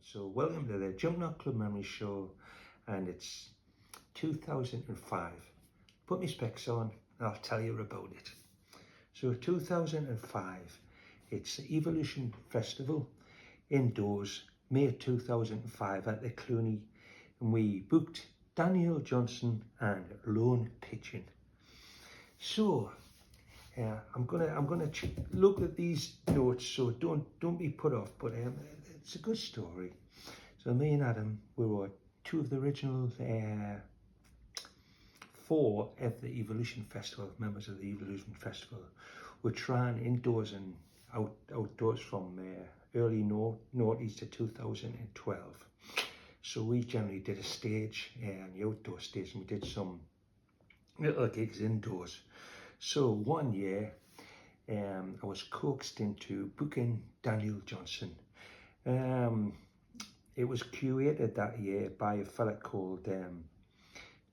So welcome to the Jumpin Hot Club Memories Show, and it's 2005. Put my specs on and I'll tell you about it. So 2005, it's the Evolution Festival indoors, May 2005 at the Clooney, and we booked Daniel Johnson and Lone Pigeon. So I'm gonna look at these notes, so don't be put off. But it's a good story. So me and Adam, we were two of the original 4 of the Evolution Festival, members of the Evolution Festival. We're trying indoors and outdoors from early noughties to 2012. So we generally did a stage on the outdoor stage, and we did some little gigs indoors. So one year, I was coaxed into booking Daniel Johnson. It was curated that year by a fella called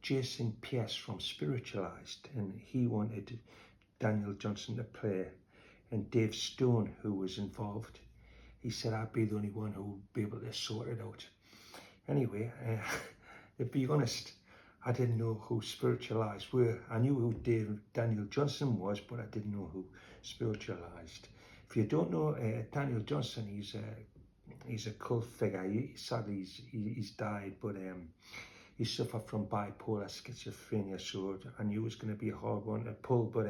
Jason Pierce from Spiritualized, and he wanted Daniel Johnson to play. And Dave Stone, who was involved, he said I'd be the only one who would be able to sort it out. Anyway, to be honest, I didn't know who Spiritualized were. I knew who Daniel Johnson was, but I didn't know who Spiritualized. If you don't know Daniel Johnson, he's a cult figure. Sadly, he's died, but he suffered from bipolar schizophrenia, so I knew it was going to be a hard one to pull. But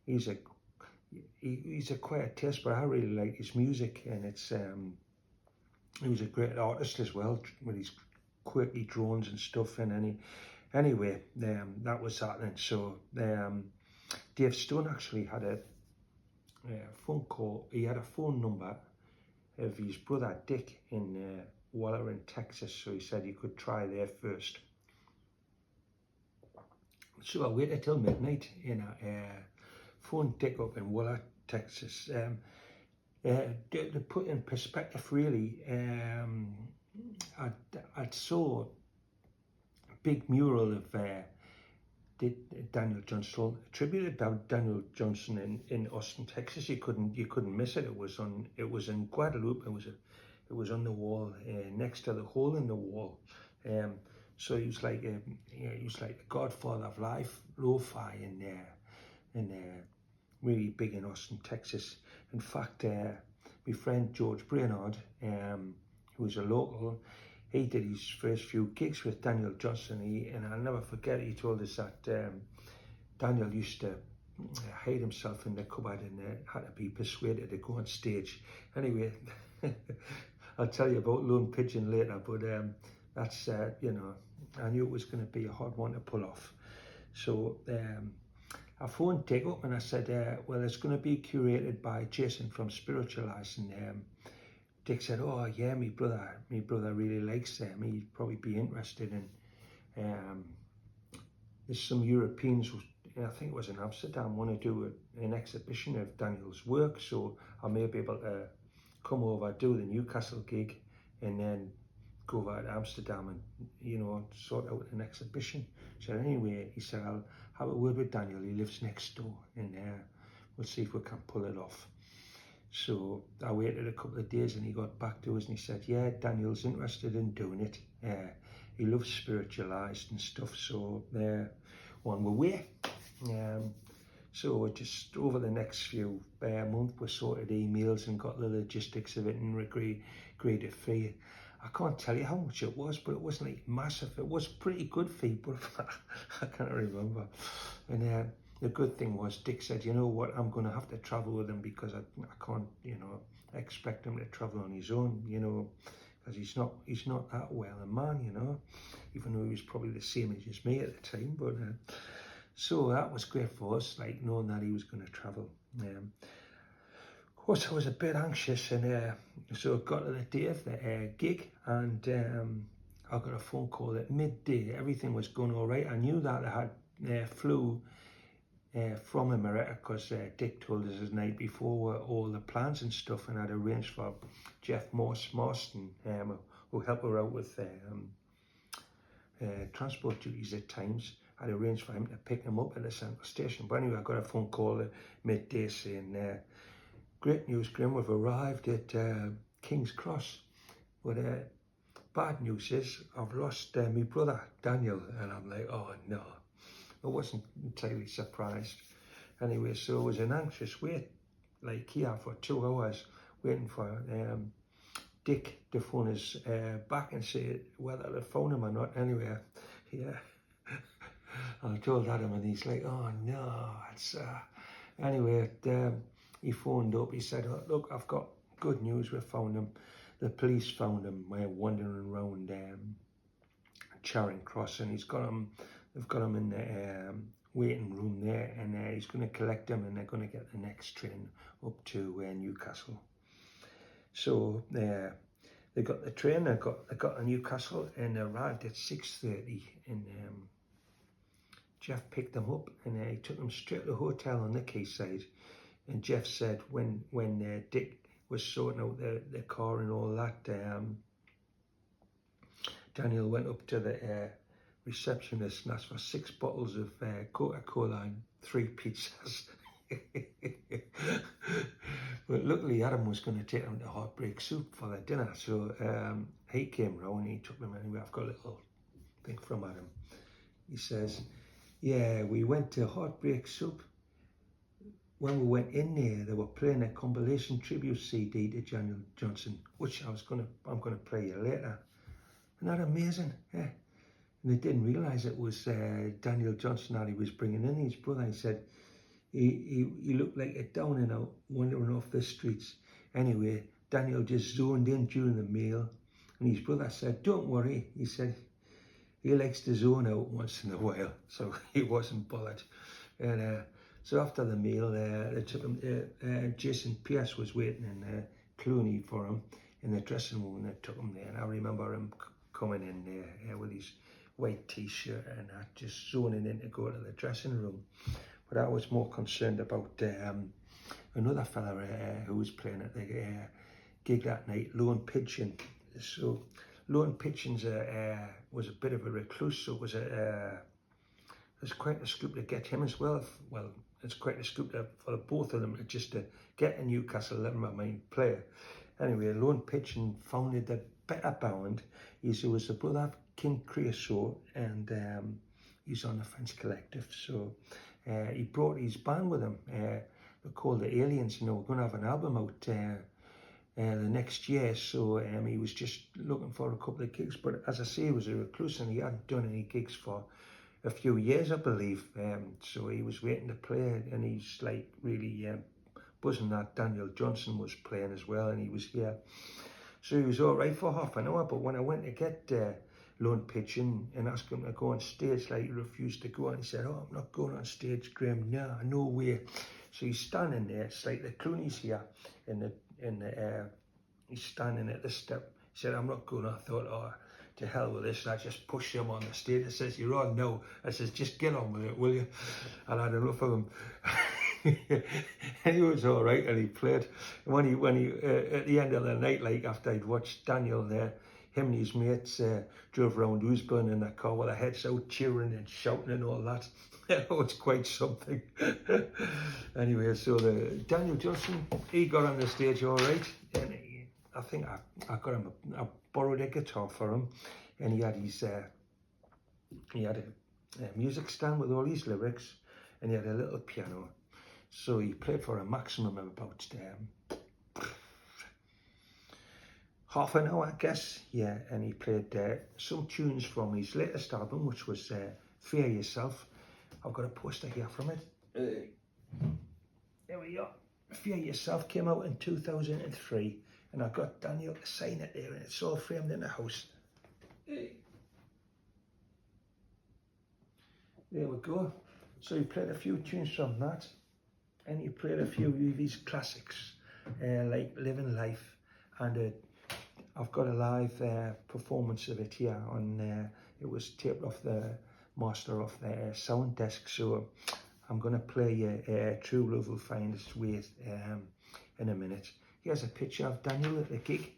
he's a quiet taste, but I really like his music, and he was a great artist as well with his quirky drones and stuff. And anyway, that was happening. So Dave Stone actually had a phone call. He had a phone number of his brother Dick in Waller in Texas, so he said you could try there first. So I waited till midnight, phoned Dick up in Waller, Texas. To put in perspective, really, I saw a big mural of Daniel Johnson, attributed to Daniel Johnson in Austin, Texas. You couldn't miss it. It was in Guadalupe. It was on the wall next to the hole in the wall. So he was like the godfather of life, lo-fi and really big in Austin, Texas. In fact, my friend George Brainerd, who was a local, he did his first few gigs with Daniel Johnson, and I'll never forget, he told us that Daniel used to hide himself in the cupboard and had to be persuaded to go on stage. Anyway, I'll tell you about Lone Pigeon later, but that's, I knew it was going to be a hard one to pull off. So I phoned Dick up and I said, well, it's going to be curated by Jason from Spiritualized. And Dick said, oh yeah, my brother really likes them. He'd probably be interested in. There's some Europeans, I think it was in Amsterdam, want to do an exhibition of Daniel's work, so I may be able to come over, do the Newcastle gig, and then go over to Amsterdam and sort out an exhibition. So anyway, he said I'll have a word with Daniel. He lives next door, and we'll see if we can pull it off. So I waited a couple of days, and he got back to us and he said, yeah, Daniel's interested in doing it. He loves Spiritualized and stuff, so on the way. So just over the next few months, we sorted emails and got the logistics of it and agreed a fee. I can't tell you how much it was, but it wasn't like massive. It was pretty good fee, but I can't remember. And the good thing was, Dick said, you know what, I'm going to have to travel with him because I can't, expect him to travel on his own, because he's not that well a man, even though he was probably the same age as me at the time. But so that was great for us, like knowing that he was going to travel. Of course, I was a bit anxious, and so I got to the day of the gig, and I got a phone call at midday. Everything was going all right. I knew that I had flew from America because Dick told us the night before all the plans and stuff, and I'd arranged for Jeff Marston, who helped her out with transport duties at times. I'd arranged for him to pick him up at the central station. But anyway, I got a phone call at midday saying, great news, Graham, we've arrived at King's Cross. But bad news is I've lost my brother Daniel, and I'm like, oh no. I wasn't entirely surprised. Anyway, so it was an anxious wait, like here for 2 hours, waiting for Dick to phone us back and say whether they found him or not. Anyway, yeah, I told Adam, and he's like, oh no, it's anyway. He phoned up. He said, oh, look, I've got good news. We found him. The police found him wandering around Charing Cross, and he's got him. They've got him in the waiting room there, and he's going to collect him, and they're going to get the next train up to Newcastle. So they got the train. They got to Newcastle, and they arrived at 6:30. And Jeff picked them up, and he took them straight to the hotel on the quayside. And Jeff said when Dick was sorting out the car and all that, Daniel went up to the receptionist and asked for 6 bottles of Coca-Cola and 3 pizzas. But luckily Adam was going to take them to Heartbreak Soup for their dinner, so he came round and he took them anyway. I've got a little thing from Adam. He says, yeah, we went to Heartbreak Soup. When we went in there, they were playing a compilation tribute CD to Daniel Johnson, which I'm gonna play you later. Isn't that amazing? Yeah. And they didn't realise it was Daniel Johnson that he was bringing in, his brother. He said he looked like a down and out, wandering off the streets. Anyway, Daniel just zoned in during the meal, and his brother said, don't worry. He said he likes to zone out once in a while, so he wasn't bothered. And so after the meal, they took him. Jason Pierce was waiting in Clooney for him in the dressing room, and they took him there. And I remember him coming in there with his white t-shirt and just zoning in to go to the dressing room. But I was more concerned about another fella who was playing at the gig that night, Lone Pigeon. So Lone Pigeon's was a bit of a recluse, so it was quite a scoop to get him as well. Well, it's quite a scoop for both of them just to get a Newcastle 11-man player. Anyway, Lone Pigeon founded the Better Band. He was the brother of King Creosote, and he's on the French Collective. So he brought his band with him. They're called the Aliens, and they were going to have an album out the next year. So he was just looking for a couple of gigs. But as I say, he was a recluse, and he hadn't done any gigs for a few years, I believe. So he was waiting to play, and he's like really buzzing that Daniel Johnson was playing as well, and he was here. So he was all right for half an hour, but when I went to get Lone Pigeon and asked him to go on stage, like, he refused to go, and he said, oh, I'm not going on stage, Graham, no way. So he's standing there, it's like the Clooney's here, he's standing at the step. He said, I'm not going. I thought, oh, to hell with this, and I just pushed him on the stage. I says, you're on now. I says, just get on with it, will you? And I had enough of him. And he was all right, and he played. And when he at the end of the night, like after I'd watched Daniel there, him and his mates drove around Usburn in their car with their heads out, cheering and shouting and all that. It was quite something. Anyway, so Daniel Johnson, he got on the stage all right, and I think I got him. I borrowed a guitar for him, and he had his he had a music stand with all his lyrics, and he had a little piano. So he played for a maximum of about half an hour, I guess. Yeah, and he played some tunes from his latest album, which was Fear Yourself. I've got a poster here from it. There we go. Fear Yourself came out in 2003, and I got Daniel to sign it there, and it's all framed in the house. There we go. So he played a few tunes from that, and he played a few of his classics, like Living Life, and I've got a live performance of it here on, it was taped off the master of the sound desk, so I'm going to play you True Love Will Find Its Way in a minute. Here's a picture of Daniel at the gig.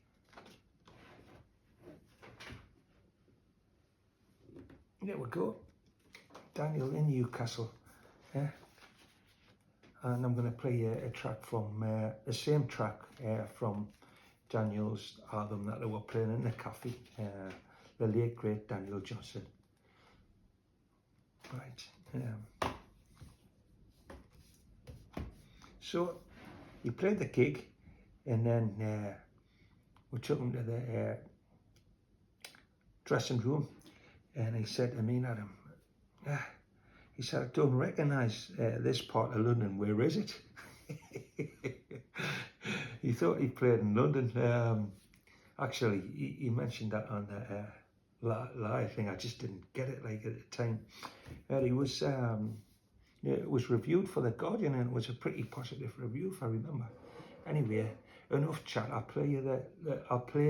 There we go. Daniel in Newcastle. And I'm going to play a track from the same track from Daniel's album that they were playing in the cafe. The late great Daniel Johnson. Right. So he played the gig, and then we took him to the dressing room, and he said to me, Adam, he said, I don't recognise this part of London. Where is it? He thought he played in London. Actually, he mentioned that on the live thing. I just didn't get it like at the time. But he was, it was reviewed for The Guardian, and it was a pretty positive review, if I remember. Anyway, enough chat. I'll play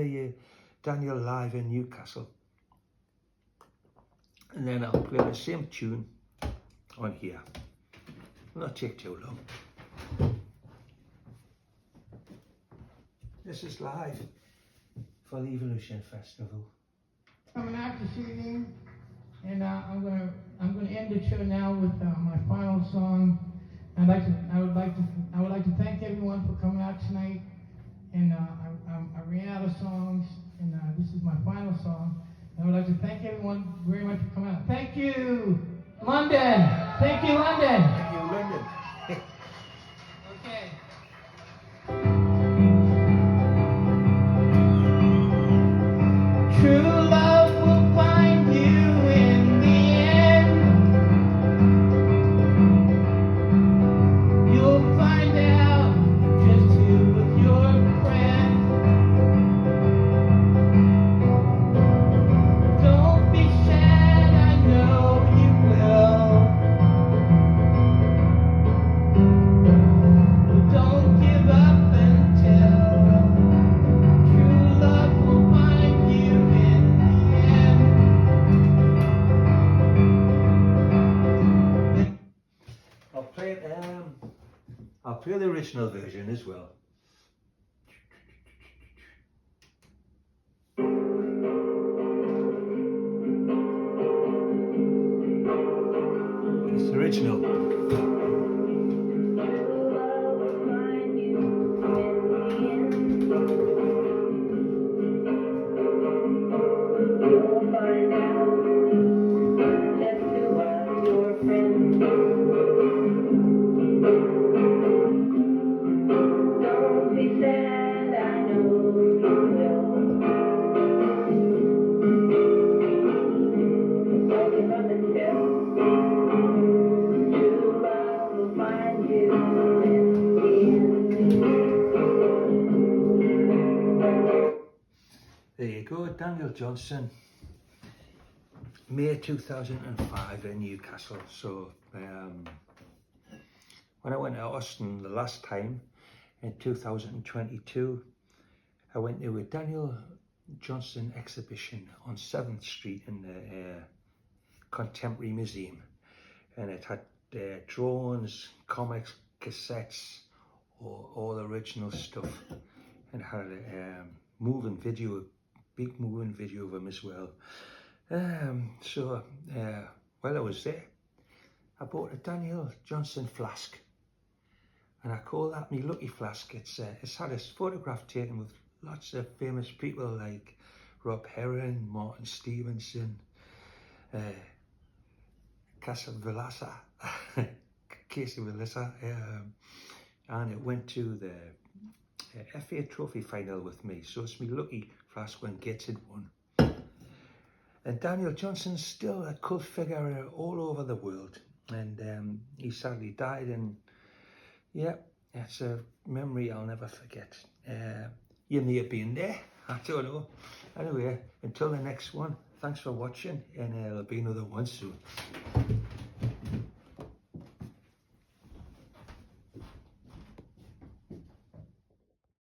you Daniel live in Newcastle, and then I'll play the same tune on here. It'll not take too long. This is live for the Evolution Festival. Coming out this evening, and I'm gonna end the show now with my final song. I would like to thank everyone for coming out tonight. And I ran out of songs, and this is my final song. I would like to thank everyone very much for coming out. Thank you, London. Thank you, London. Thank you, London. Okay. True love will find you in the end. You'll find out just who was your friend. Don't be sad, I know you will. But don't give up until true love will find you in the end. I'll play the original version as well. It's the original. There you go, Daniel Johnson, May 2005 in Newcastle. So when I went to Austin the last time in 2022, I went to a Daniel Johnson exhibition on 7th Street in the Contemporary Museum, and it had drawings, comics, cassettes, all original stuff, and it had a moving video, big moving video of him as well. While I was there, I bought a Daniel Johnson flask, and I call that my lucky flask. It's had a photograph taken with lots of famous people like Rob Herron, Martin Stevenson, Casey Vilassa, and it went to the FA Trophy final with me, so it's my lucky flask when Gates had won. And Daniel Johnson's still a cult figure all over the world, and he sadly died, and yeah, it's a memory I'll never forget. You may have been there, I don't know. Anyway, until the next one, thanks for watching, and there'll be another one soon.